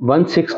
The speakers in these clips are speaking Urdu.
16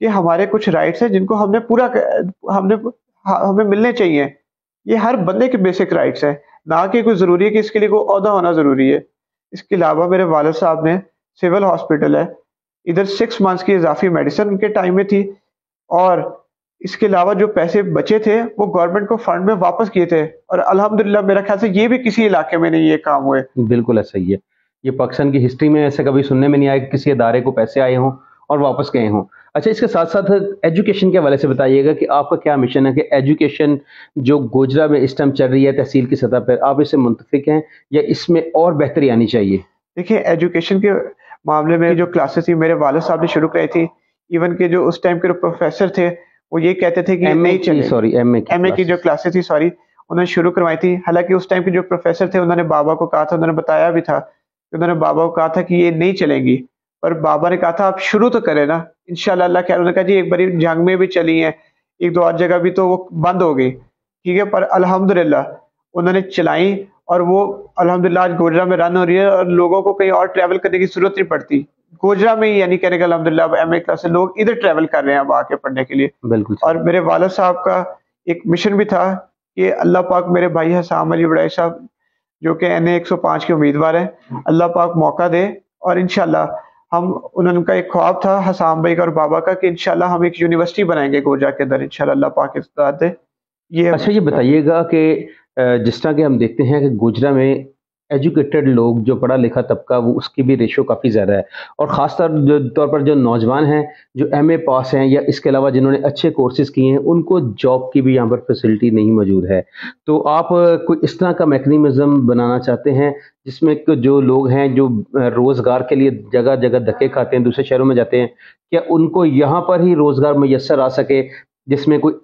کہ ہمارے کچھ رائٹس ہیں جن کو ہمیں ملنے چاہیے. یہ ہر بندے کے بیسک رائٹس ہیں, نہ کہ کوئی ضروری ہے کہ اس کے لیے کوئی عہدہ ہونا ضروری ہے. اس کے علاوہ میرے والد صاحب نے سول ہاسپٹل ہے, ادھر 6 months کی اضافی میڈیسن ان کے ٹائم میں تھی, اور اس کے علاوہ جو پیسے بچے تھے وہ گورنمنٹ کو فنڈ میں واپس کیے تھے, اور الحمدللہ میرا خیال سے یہ بھی کسی علاقے میں نہیں یہ کام ہوئے. بالکل ایسا ہی ہے. یہ پاکستان کی ہسٹری میں ایسے کبھی سننے میں نہیں آیا کہ کسی ادارے کو پیسے آئے ہوں اور واپس گئے ہوں. اچھا, اس کے ساتھ ساتھ ایجوکیشن کے حوالے سے بتائیے گا کہ آپ کا کیا مشن ہے کہ ایجوکیشن جو گوجرا میں اس ٹائم چل رہی ہے تحصیل کی سطح پر, آپ اس سے منتفق ہیں یا اس میں اور بہتری آنی چاہیے؟ دیکھیے, ایجوکیشن کے معاملے میں جو کلاسز تھی میرے والد صاحب نے شروع کرائی تھی, ایون کہ جو اس ٹائم کے پروفیسر تھے وہ یہ کہتے تھے کہ نہیں چلے, ایم اے کی جو کلاسز تھی انہوں نے شروع کروائی تھی. حالانکہ اس ٹائم کے جو پروفیسر تھے انہوں نے بابا کو کہا تھا, انہوں نے بتایا بھی تھا کہ انہوں نے بابا کو کہا تھا کہ یہ نہیں چلیں گی, پر بابا نے کہا تھا آپ شروع تو کریں نا, انشاءاللہ اللہ خیر. انہوں نے کہا جی ایک باری جنگ میں بھی چلی ہیں, ایک دو اور جگہ بھی تو وہ بند ہو گئی, ٹھیک ہے, پر الحمدللہ انہوں نے چلائیں, اور وہ الحمدللہ آج گوجرا میں رن ہو رہی ہے, اور لوگوں کو کہیں اور ٹریول کرنے کی ضرورت نہیں پڑتی. گوجرا میں ہی یعنی کہنے کا الحمدللہ اب ایم اے کلاس سے لوگ ادھر ٹریول کر رہے ہیں اب آ کے پڑھنے کے لیے. بالکل. اور میرے والد صاحب کا ایک مشن بھی تھا کہ اللہ پاک میرے بھائی حسام علی وڑائی صاحب جو کہ NA 105 کے امیدوار ہیں, اللہ پاک موقع دے, اور انشاءاللہ انہوں کا ایک خواب تھا حسام بھائی کا اور بابا کا کہ انشاءاللہ ہم ایک یونیورسٹی بنائیں گے گوجرا کے اندر, انشاءاللہ اللہ پاک استطاعت دے. اچھا, یہ بتائیے گا کہ جس طرح کہ ہم دیکھتے ہیں کہ گوجرا میں ایجوکیٹڈ لوگ جو پڑھا لکھا طبقہ وہ اس کی بھی ریشو کافی زیادہ ہے, اور خاص طور پر جو نوجوان ہیں جو ایم اے پاس ہیں یا اس کے علاوہ جنہوں نے اچھے کورسز کیے ہیں ان کو جاب کی بھی یہاں پر فیسلٹی نہیں موجود ہے. تو آپ کوئی اس طرح کا میکنزم بنانا چاہتے ہیں جس میں جو لوگ ہیں جو روزگار کے لیے جگہ جگہ دھکے کھاتے ہیں, دوسرے شہروں میں جاتے ہیں, کیا ان کو یہاں پر ہی روزگار میسر آ سکے, جس میں کوئی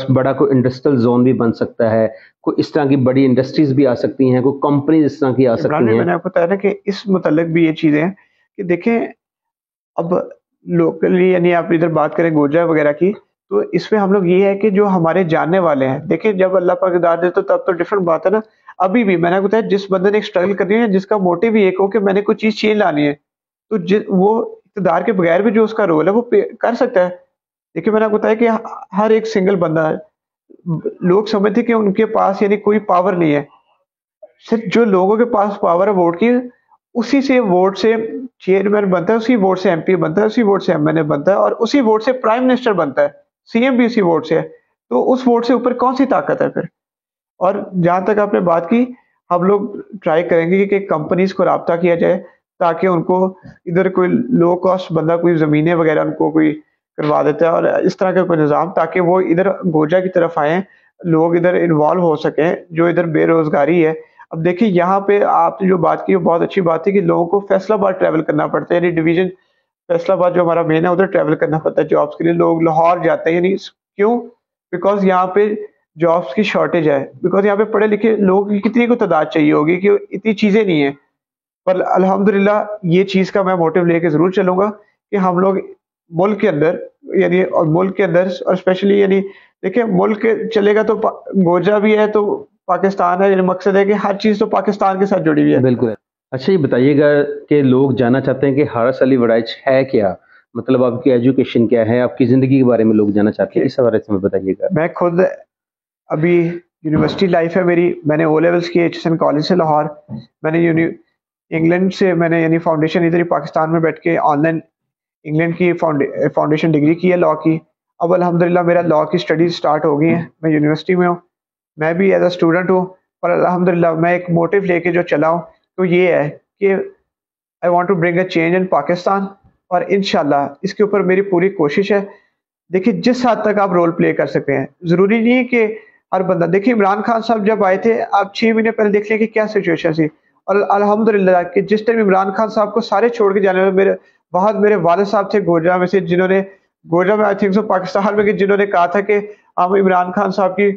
بڑا کوئی انڈسٹریل زون بھی بن سکتا ہے, کوئی اس طرح کی بڑی انڈسٹریز بھی آ سکتی ہیں, کوئی کمپنیز اس طرح کی آ سکتی ہیں؟ میں نے آپ کو بتایا نا کہ اس متعلق بھی یہ چیزیں ہیں کہ دیکھیں اب لوکلی یعنی آپ ادھر بات کریں گوجرا وغیرہ کی, تو اس میں ہم لوگ یہ ہے کہ جو ہمارے جاننے والے ہیں, دیکھیں جب اللہ پاک ہدایت دے تو تب تو ڈفرنٹ بات ہے نا. ابھی بھی میں نے بتایا جس بندے نے ایک اسٹرگل کرنی ہے, جس کا موٹیو ہی ایک ہو کہ میں نے کوئی چیز چینج لانی ہے, تو وہ اقتدار کے بغیر بھی جو اس کا رول ہے وہ کر سکتا ہے. دیکھیں میں نے بتایا کہ ہر ایک سنگل بندہ ہے, لوگ سمجھتے کہ ان کے پاس یعنی کوئی پاور نہیں ہے, صرف جو لوگوں کے پاس پاور ہے ووٹ کی, اسی سے ووٹ سے چیئرمین بنتا ہے, اسی ووٹ سے MP بنتا ہے, اسی ووٹ سے MNA بنتا ہے, اور اسی ووٹ سے پرائم منسٹر بنتا ہے, CM بھی اسی ووٹ سے ہے. تو اس ووٹ سے اوپر کون سی طاقت ہے پھر؟ اور جہاں تک آپ نے بات کی, ہم لوگ ٹرائی کریں گے کہ کمپنیز کو رابطہ کیا جائے تاکہ ان کو ادھر کوئی لو کاسٹ بندہ کوئی زمینیں وغیرہ ان کو کوئی کروا دیتا ہے, اور اس طرح کا کوئی نظام تاکہ وہ ادھر گوجرا کی طرف آئیں, لوگ ادھر انوالو ہو سکیں جو ادھر بے روزگاری ہے. اب دیکھیں یہاں پہ آپ نے جو بات کی وہ بہت اچھی بات ہے کہ لوگوں کو فیصلہ آباد ٹریول کرنا پڑتا ہے, یعنی ڈویژن فیصلہ آباد جو ہمارا مین ہے ادھر ٹریول کرنا پڑتا ہے جابس کے لیے. لوگ لاہور جاتے ہیں, یعنی کیوں؟ بیکاز یہاں پہ جابس کی شارٹیج ہے, بیکاز یہاں پہ پڑھے لکھے لوگ کی کتنی کو تعداد چاہیے ہوگی کہ اتنی چیزیں نہیں ہیں. پر الحمدللہ یہ چیز کا میں موٹیو لے کے ضرور چلوں گا کہ ہم لوگ ملک کے اندر یعنی اور ملک کے اندر اور اسپیشلی یعنی دیکھیں ملک چلے گا تو گوجرا بھی ہے تو پاکستان ہے, یعنی مقصد ہے کہ ہر چیز تو پاکستان کے ساتھ جڑی ہوئی ہے. بالکل. اچھا, یہ بتائیے گا کہ لوگ جاننا چاہتے ہیں کہ حارث علی وڑائچ ہے کیا, مطلب آپ کی ایجوکیشن کیا ہے, آپ کی زندگی کے بارے میں لوگ جاننا چاہتے ہیں, اس حوالے سے بتائیے گا. میں خود ابھی یونیورسٹی لائف ہے میری, میں نے O لیولس کی HSN کالج سے لاہور, میں نے انگلینڈ سے میں نے یعنی فاؤنڈیشن ادھر ہی پاکستان میں بیٹھ کے آن لائن انگلینڈ کی فاؤنڈیشن ڈگری کی ہے لاء کی. اب الحمدللہ میرا لاء کی اسٹڈیز اسٹارٹ ہو گئی ہیں, میں یونیورسٹی میں ہوں, میں بھی ایز اے اسٹوڈنٹ ہوں, پر الحمدللہ میں ایک موٹیو لے کے جو چلا ہوں تو یہ ہے کہ I want to bring a change in Pakistan, اور انشاءاللہ اس کے اوپر میری پوری کوشش ہے. دیکھیں جس حد تک آپ رول پلے کر سکتے ہیں, ضروری نہیں ہے کہ ہر بندہ, دیکھیں عمران خان صاحب جب آئے تھے آپ 6 مہینے پہلے دیکھ لیں کہ کیا سچویشن تھی, اور الحمدللہ کہ جس ٹائم عمران خان صاحب کو سارے چھوڑ کے جانے والے میرے والد صاحب تھے گوجرا میں سے, جنہوں نے گوجرا میں آئی تھنک سو پاکستان میں جنہوں نے کہا تھا کہ ہم عمران خان صاحب کی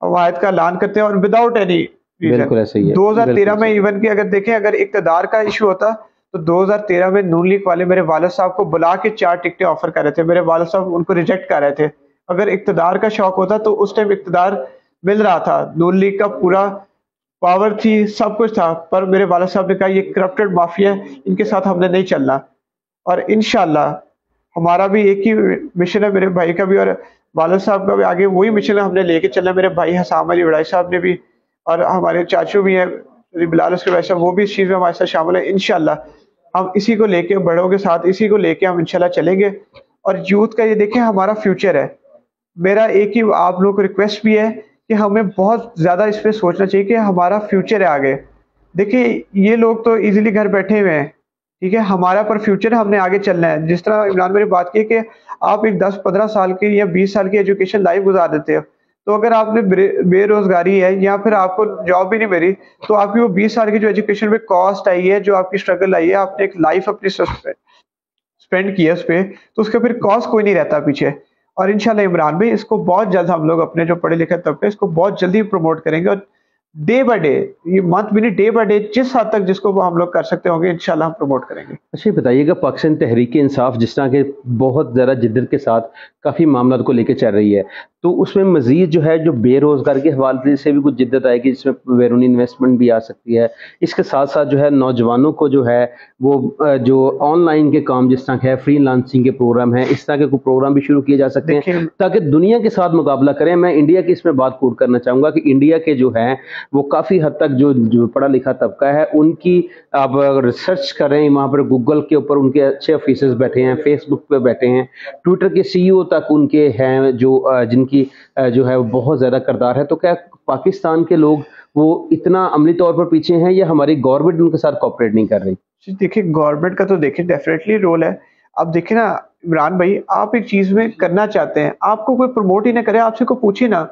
حمایت کا اعلان کرتے ہیں اور وداؤٹ اینی ریزن. 2013 میں ایون کہ اگر دیکھیں اگر اقتدار کا ایشو ہوتا تو 2013 میں نون لیگ والے میرے والد صاحب کو بلا کے 4 ٹکٹیں آفر کر رہے تھے, میرے والد صاحب ان کو ریجیکٹ کر رہے تھے. اگر اقتدار کا شوق ہوتا تو اس ٹائم اقتدار مل رہا تھا, نون لیگ کا پورا پاور تھی, سب کچھ تھا, پر میرے والد صاحب نے کہا یہ کرپٹڈ مافیا ہے, ان کے ساتھ ہم نے نہیں چلنا. اور انشاءاللہ ہمارا بھی ایک ہی مشن ہے، میرے بھائی کا بھی اور والد صاحب کا بھی آگے وہی مشن ہے، ہم نے لے کے چلنا ہے۔ میرے بھائی حسام علی وڑائی صاحب نے بھی، اور ہمارے چاچو بھی ہیں بلال اسکر بھائی صاحب، وہ بھی اس چیز میں ہمارے ساتھ شامل ہیں۔ انشاءاللہ ہم اسی کو لے کے، بڑوں کے ساتھ اسی کو لے کے ہم انشاءاللہ چلیں گے۔ اور یوتھ کا یہ دیکھیں ہمارا فیوچر ہے۔ میرا ایک ہی آپ لوگوں کو ریکویسٹ بھی ہے کہ ہمیں بہت زیادہ اس پہ سوچنا چاہیے کہ ہمارا فیوچر ہے آگے۔ دیکھیں یہ لوگ تو ایزیلی گھر بیٹھے ہوئے ہیں، ٹھیک ہے، ہمارا پر فیوچر ہم نے آگے چلنا ہے۔ جس طرح عمران بھائی نے بات کی کہ آپ ایک 10-15 سال کی یا 20 سال کی ایجوکیشن لائف گزار دیتے ہو، تو اگر آپ نے بے روزگاری ہے یا پھر آپ کو جاب بھی نہیں ملی، تو آپ کی وہ 20 سال کی جو ایجوکیشن پہ کاسٹ آئی ہے، جو آپ کی اسٹرگل آئی ہے، آپ نے ایک لائف اپنی اسپینڈ کیا اس پہ، تو اس کا پھر کاسٹ کوئی نہیں رہتا پیچھے۔ اور انشاءاللہ عمران بھائی اس کو بہت جلد ہم لوگ اپنے جو پڑھے لکھے طبقے اس کو بہت جلدی پروموٹ کریں گے، اور ڈے بائی ڈے، یہ منتھ بھی نہیں، ڈے بائی ڈے جس حد تک جس کو ہم لوگ کر سکتے ہوں گے انشاءاللہ ہم پروموٹ کریں گے۔ اچھا یہ بتائیے گا، پاکستان تحریک انصاف جس طرح کے بہت زیادہ جدت کے ساتھ کافی معاملات کو لے کے چل رہی ہے، تو اس میں مزید جو ہے جو بے روزگار کے حوالے سے بھی کچھ جدت آئے گی، جس میں بیرونی انویسٹمنٹ بھی آ سکتی ہے۔ اس کے ساتھ ساتھ جو ہے نوجوانوں کو جو ہے وہ جو آن لائن کے کام جس طرح کے ہے، فری لانسنگ کے پروگرام ہیں، اس طرح کے کوئی پروگرام بھی شروع کیے جا سکتے ہیں دیکھیں تاکہ دنیا کے ساتھ مقابلہ کریں۔ میں انڈیا کی اس میں بات کوٹ کرنا چاہوں گا کہ انڈیا کے جو ہیں وہ کافی حد تک جو پڑھا لکھا طبقہ ہے، ان کی آپ ریسرچ کریں، وہاں پر گوگل کے اوپر ان کے اچھے آفیسرز بیٹھے ہیں، فیس بک پہ بیٹھے ہیں، ٹویٹر کے سی ای او تک ان کے ہیں جو جن کی جو ہے بہت زیادہ کردار ہے۔ تو کیا پاکستان کے لوگ وہ اتنا عملی طور پر پیچھے ہیں یا ہماری گورنمنٹ ان کے ساتھ کوآپریٹ نہیں کر رہی؟ دیکھیں گورنمنٹ کا تو دیکھیں ڈیفینیٹلی رول ہے۔ اب دیکھیں نا عمران بھائی، آپ ایک چیز میں کرنا چاہتے ہیں، آپ کو کوئی پروموٹ ہی نہ کرے، آپ سے کو پوچھے نا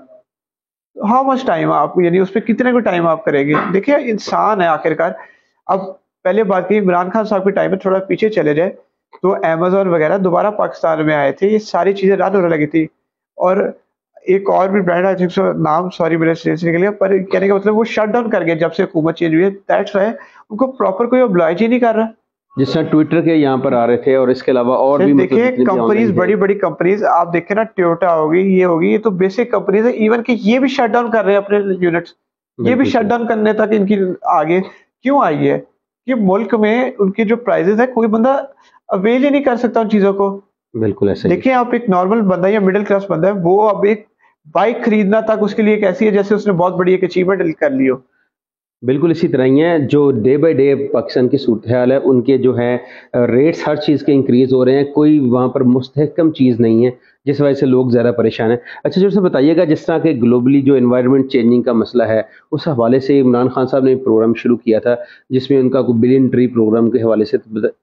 ہاؤ مچ ٹائم آپ یعنی اس پہ کتنے کو ٹائم آپ کریں گے؟ دیکھیں انسان ہے آخرکار۔ اب پہلے بات کی عمران خان صاحب کے ٹائم میں، تھوڑا پیچھے چلے جائے تو امیزون وغیرہ دوبارہ پاکستان میں آئے تھے، یہ ساری چیزیں رن ہونے لگی تھی۔ اور ایک اور بھی برانڈ ہے جس کا نام سوری میرے سے نکل گیا، پر کہنے کا مطلب وہ شٹ ڈاؤن کر گئے جب سے حکومت چینج ہوئی ہے۔ دیٹس وائی ان کو پراپر کوئی oblige ہی نہیں کر رہا۔ جس طرح ٹویٹر کے یہاں پر آ رہے تھے، اور اس کے علاوہ اور بھی دیکھیں کمپنیز، بڑی بڑی کمپنیز آپ دیکھیں نا، ٹویوٹا ہوگی، یہ ہوگی، یہ تو بیسک کمپنیز ہے، ایون کہ یہ بھی شٹ ڈاؤن کر رہے ہیں اپنے یونٹس، یہ بھی شٹ ڈاؤن کرنے تک ان کی آگے کیوں آئی ہے کہ ملک میں ان کی جو پرائزز ہے کوئی بندہ اویل ہی نہیں کر سکتا ان چیزوں کو۔ بالکل ایسا دیکھیں آپ ایک نارمل بندہ یا مڈل کلاس بندہ ہے، وہ اب ایک بائک خریدنا تک اس کے لیے کیسی ہے جیسے اس نے بہت بڑی ایک اچیومنٹ کر لی ہو۔ بالکل اسی طرح ہی ہیں جو ڈے بائی ڈے پاکستان کی صورتحال ہے، ان کے جو ہے ریٹس ہر چیز کے انکریز ہو رہے ہیں، کوئی وہاں پر مستحکم چیز نہیں ہے، جس وجہ سے لوگ زیادہ پریشان ہیں۔ اچھا جو سے بتائیے گا، جس طرح کہ گلوبلی جو انوائرمنٹ چینجنگ کا مسئلہ ہے، اس حوالے سے عمران خان صاحب نے ایک پروگرام شروع کیا تھا جس میں ان کا کوئی بلین ٹری پروگرام کے حوالے سے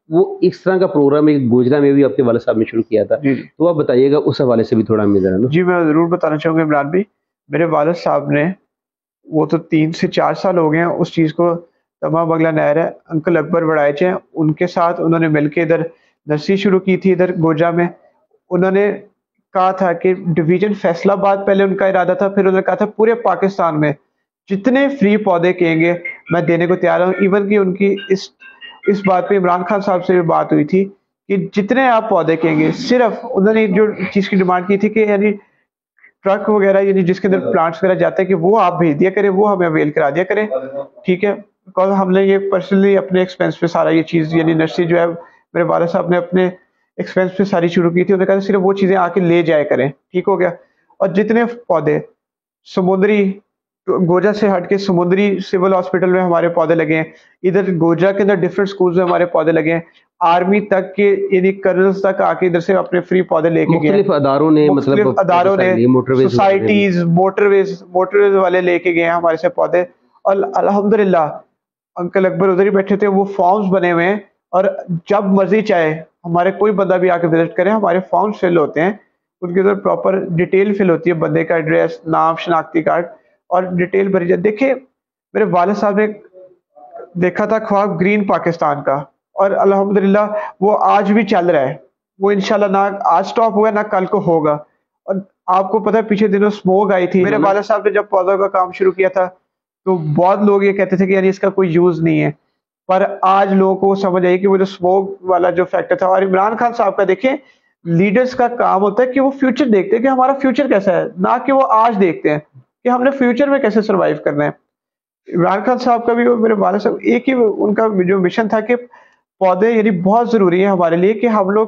وہ اس طرح کا پروگرام ایک گوجرا میں بھی آپ کے والد صاحب نے شروع کیا تھا، تو آپ بتائیے گا اس حوالے سے بھی تھوڑا ہمیں ذرا نا۔ جی میں ضرور بتانا چاہوں گا عمران بھائی، میرے والد صاحب نے، وہ تو 3 سے 4 سال ہو گئے ہیں اس چیز کو، تمام بگلا نہر ہے، انکل اکبر وڑائچ ہیں، ان کے ساتھ انہوں نے مل کے ادھر نرسری شروع کی تھی ادھر گوجرا میں۔ انہوں نے کہا تھا کہ ڈویژن فیصل آباد پہلے ان کا ارادہ تھا، پھر انہوں نے کہا تھا پورے پاکستان میں جتنے فری پودے کہیں گے میں دینے کو تیار ہوں۔ ایون کہ ان کی اس بات پہ عمران خان صاحب سے بھی بات ہوئی تھی کہ جتنے آپ پودے کہیں گے، صرف انہوں نے جو چیز کی ڈیمانڈ کی تھی کہ یعنی ٹرک وغیرہ یعنی جس کے اندر پلانٹس وغیرہ جاتے ہیں کہ وہ آپ بھیج دیا کریں، وہ ہمیں اویل کرا دیا کریں، ٹھیک ہے؟ بیکاز ہم نے یہ پرسنلی اپنے ایکسپینس پہ سارا یہ چیز یعنی نرسری جو ہے میرے والد صاحب نے اپنے ایکسپینس پہ ساری شروع کی تھی، انہوں نے کہا صرف وہ چیزیں آ کے لے جائے کریں، ٹھیک ہو گیا؟ اور جتنے پودے سمندری گوجرا سے ہٹ کے سمندری سول ہاسپٹل میں ہمارے پودے لگے ہیں، ادھر گوجرا کے اندر ڈفرینٹ سکولز میں ہمارے پودے لگے ہیں، آرمی تک کے یعنی کرنلز تک آ کے ادھر سے اپنے فری پودے لے کے گئے، مختلف اداروں نے سوسائٹیز، موٹر ویز والے لے کے گئے ہیں ہمارے سے پودے۔ اور الحمدللہ انکل اکبر ادھر ہی بیٹھے تھے، وہ فارمز بنے ہوئے ہیں، اور جب مرضی چاہے ہمارے کوئی بندہ بھی آ کے وزٹ کرے، ہمارے فارمز فل ہوتے ہیں، ان کے ادھر پراپر ڈیٹیل فل ہوتی ہے، بندے کا ایڈریس، نام، شناختی کارڈ اور ڈیٹیل بھری جائے۔ دیکھیں میرے والد صاحب نے دیکھا تھا خواب گرین پاکستان کا، اور الحمدللہ وہ آج بھی چل رہا ہے، وہ انشاءاللہ نہ آج سٹاپ ہوا نہ کل کو ہوگا۔ اور آپ کو پتہ ہے پیچھے دنوں سموگ آئی تھی، میرے والد صاحب نے جب پودوں کا کام شروع کیا تھا تو بہت لوگ یہ کہتے تھے کہ یعنی اس کا کوئی یوز نہیں ہے، پر آج لوگوں کو سمجھ آئی کہ وہ جو سموگ والا جو فیکٹر تھا۔ اور عمران خان صاحب کا دیکھیں، لیڈرز کا کام ہوتا ہے کہ وہ فیوچر دیکھتے ہیں کہ ہمارا فیوچر کیسا ہے، نہ کہ وہ آج دیکھتے ہیں کہ ہم نے فیوچر میں کیسے سروائیو کرنا ہے۔ عمران خان صاحب کا بھی، میرے والد صاحب، ایک ہی ان کا جو مشن تھا کہ پودے یعنی بہت ضروری ہے ہمارے لیے کہ ہم لوگ